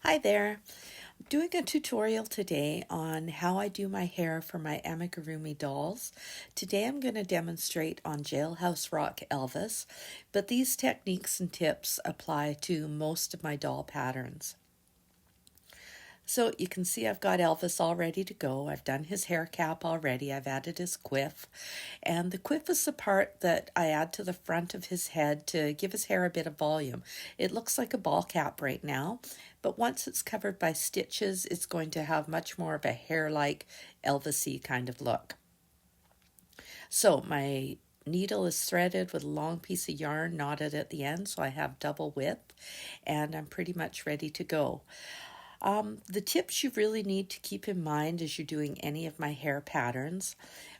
Hi there. I'm doing a tutorial today on how I do my hair for my Amigurumi dolls. Today I'm going to demonstrate on Jailhouse Rock Elvis, but these techniques and tips apply to most of my doll patterns. So you can see I've got Elvis all ready to go. I've done his hair cap already. I've added his quiff. And the quiff is the part that I add to the front of his head to give his hair a bit of volume. It looks like a ball cap right now, but once it's covered by stitches, it's going to have much more of a hair-like Elvis-y kind of look. So my needle is threaded with a long piece of yarn knotted at the end, so I have double width, and I'm pretty much ready to go. The tips you really need to keep in mind as you're doing any of my hair patterns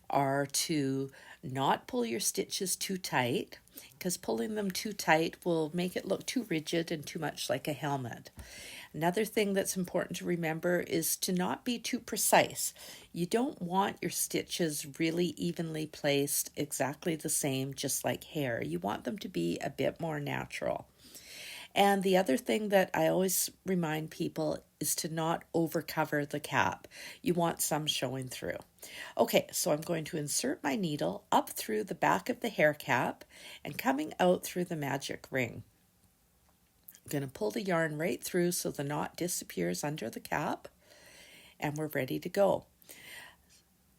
are to not pull your stitches too tight, because pulling them too tight will make it look too rigid and too much like a helmet. Another thing that's important to remember is to not be too precise. You don't want your stitches really evenly placed, exactly the same, just like hair. You want them to be a bit more natural. And the other thing that I always remind people is to not overcover the cap. You want some showing through. Okay, so I'm going to insert my needle up through the back of the hair cap and coming out through the magic ring. I'm going to pull the yarn right through so the knot disappears under the cap, and we're ready to go.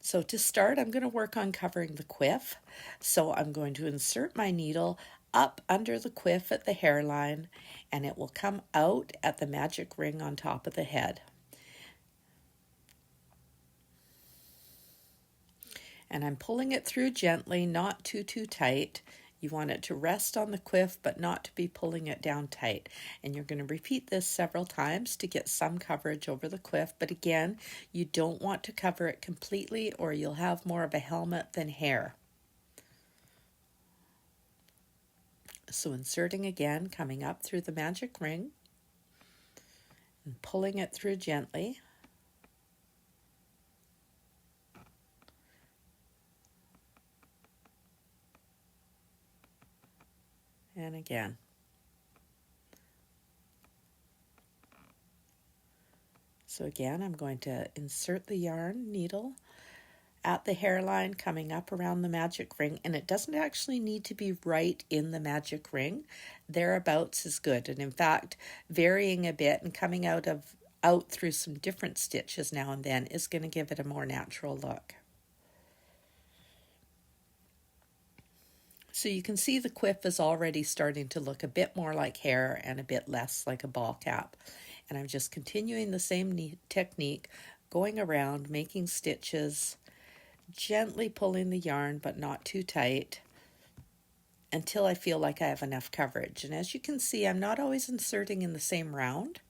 So to start, I'm going to work on covering the quiff. So I'm going to insert my needle up under the quiff at the hairline, and it will come out at the magic ring on top of the head. And I'm pulling it through gently, not too tight. You want it to rest on the quiff, but not to be pulling it down tight. And you're going to repeat this several times to get some coverage over the quiff. But again, you don't want to cover it completely or you'll have more of a helmet than hair. So inserting again, coming up through the magic ring and pulling it through gently. And again. So again, I'm going to insert the yarn needle at the hairline, coming up around the magic ring, and it doesn't actually need to be right in the magic ring. Thereabouts is good, and in fact, varying a bit and coming out through some different stitches now and then is going to give it a more natural look. So you can see the quiff is already starting to look a bit more like hair and a bit less like a ball cap. And I'm just continuing the same technique, going around, making stitches, gently pulling the yarn but not too tight until I feel like I have enough coverage. And as you can see, I'm not always inserting in the same round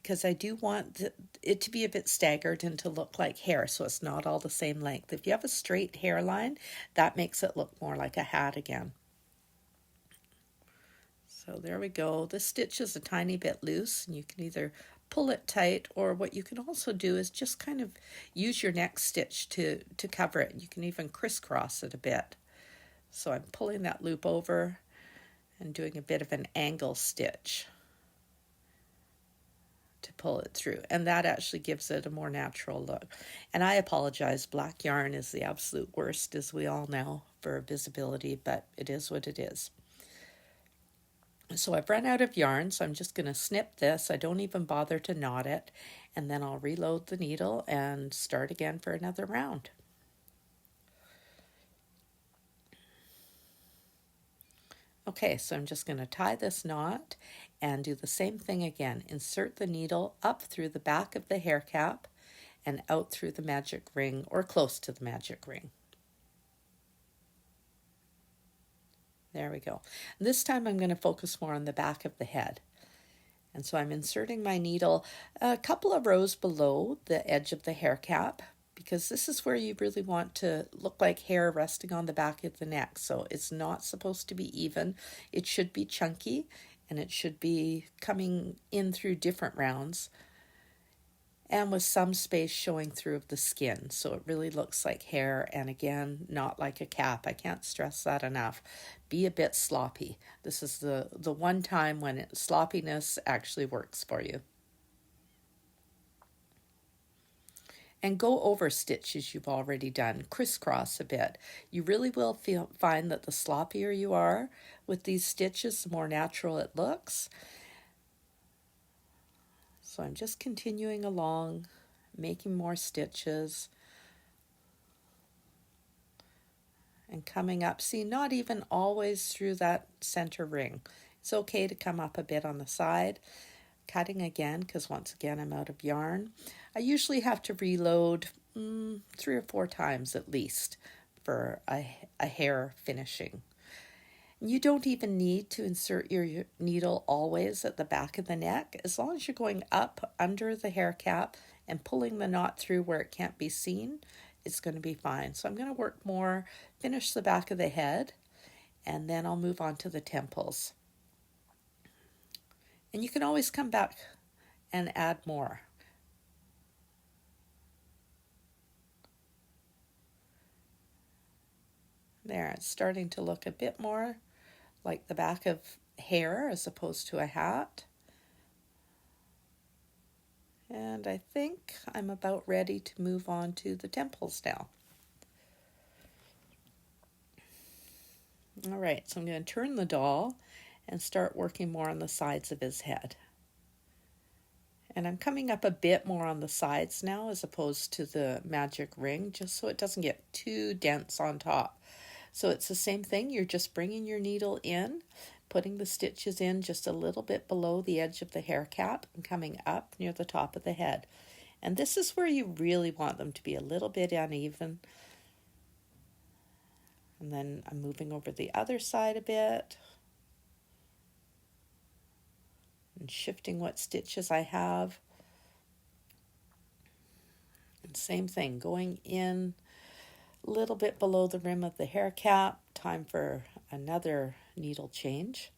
because I do want it to be a bit staggered and to look like hair, so it's not all the same length. If you have a straight hairline, that makes it look more like a hat again. So there we go. This stitch is a tiny bit loose, and you can either pull it tight, or what you can also do is just kind of use your next stitch to cover it. You can even crisscross it a bit. So I'm pulling that loop over and doing a bit of an angle stitch to pull it through, and that actually gives it a more natural look. And I apologize, black yarn is the absolute worst, as we all know, for visibility, but it is what it is. So I've run out of yarn, so I'm just going to snip this. I don't even bother to knot it, and then I'll reload the needle and start again for another round. Okay, so I'm just going to tie this knot and do the same thing again. Insert the needle up through the back of the hair cap and out through the magic ring, or close to the magic ring. There we go. This time I'm going to focus more on the back of the head. And so I'm inserting my needle a couple of rows below the edge of the hair cap, because this is where you really want to look like hair resting on the back of the neck. So it's not supposed to be even. It should be chunky, and it should be coming in through different rounds and with some space showing through of the skin, so it really looks like hair, and again, not like a cap. I can't stress that enough. Be a bit sloppy. This is the one time when sloppiness actually works for you. And go over stitches you've already done. Crisscross a bit. You really will find that the sloppier you are with these stitches, the more natural it looks. So I'm just continuing along, making more stitches. And coming up, see, not even always through that center ring. It's okay to come up a bit on the side. Cutting again, because once again I'm out of yarn. I usually have to reload 3 or 4 times at least for a hair finishing. And you don't even need to insert your needle always at the back of the neck. As long as you're going up under the hair cap and pulling the knot through where it can't be seen, it's going to be fine. So I'm going to work more, finish the back of the head, and then I'll move on to the temples. And you can always come back and add more. There, it's starting to look a bit more like the back of hair as opposed to a hat. And I think I'm about ready to move on to the temples now. All right, so I'm going to turn the doll and start working more on the sides of his head. And I'm coming up a bit more on the sides now as opposed to the magic ring, just so it doesn't get too dense on top. So it's the same thing, you're just bringing your needle in, putting the stitches in just a little bit below the edge of the hair cap and coming up near the top of the head. And this is where you really want them to be a little bit uneven. And then I'm moving over the other side a bit and shifting what stitches I have. And same thing, going in a little bit below the rim of the hair cap. Time for another needle change.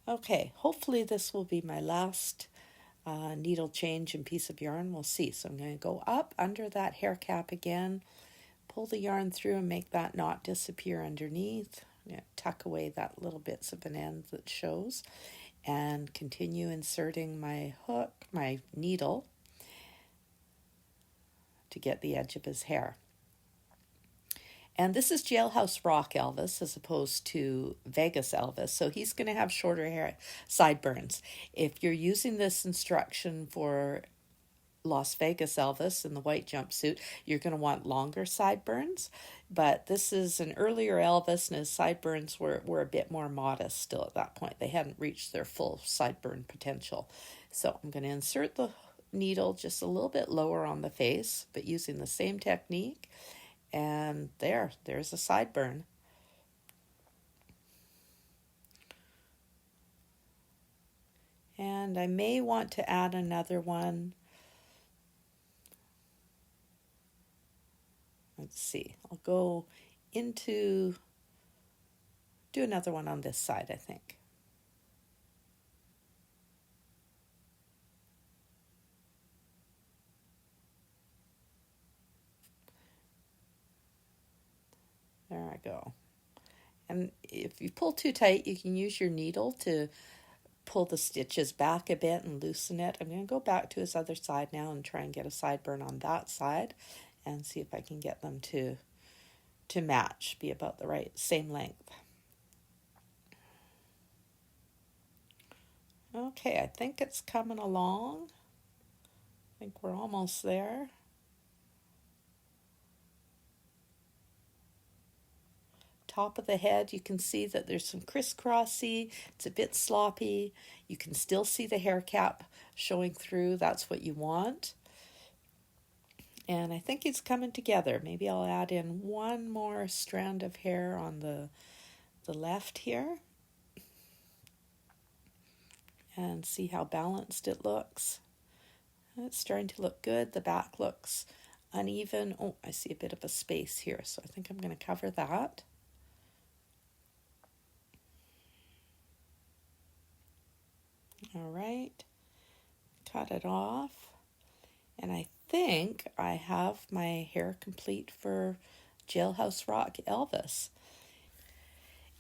Okay, hopefully this will be my last needle change and piece of yarn. We'll see. So I'm going to go up under that hair cap again, pull the yarn through and make that knot disappear underneath. I'm going to tuck away that little bits of an end that shows and continue inserting my hook, my needle, to get the edge of his hair. And this is Jailhouse Rock Elvis as opposed to Vegas Elvis. So he's going to have shorter hair, sideburns. If you're using this instruction for Las Vegas Elvis in the white jumpsuit, you're going to want longer sideburns. But this is an earlier Elvis, and his sideburns were a bit more modest still at that point. They hadn't reached their full sideburn potential. So I'm going to insert the needle just a little bit lower on the face, but using the same technique. And there's a sideburn. And I may want to add another one. Let's see, I'll go do another one on this side, I think. There I go. And if you pull too tight, you can use your needle to pull the stitches back a bit and loosen it. I'm going to go back to his other side now and try and get a sideburn on that side and see if I can get them to match, be about the same length. Okay, I think it's coming along. I think we're almost there. Top of the head, you can see that there's some crisscrossy, it's a bit sloppy. You can still see the hair cap showing through, that's what you want. And I think it's coming together. Maybe I'll add in one more strand of hair on the left here and see how balanced it looks. It's starting to look good. The back looks uneven. Oh, I see a bit of a space here, so I think I'm going to cover that. All right, cut it off. And I think I have my hair complete for Jailhouse Rock Elvis.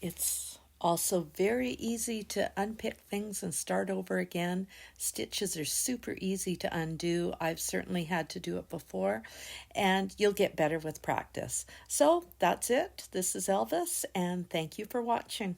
It's Also very easy to unpick things and start over again. Stitches are super easy to undo. I've certainly had to do it before, and you'll get better with practice. So that's it. This is Elvis, and thank you for watching.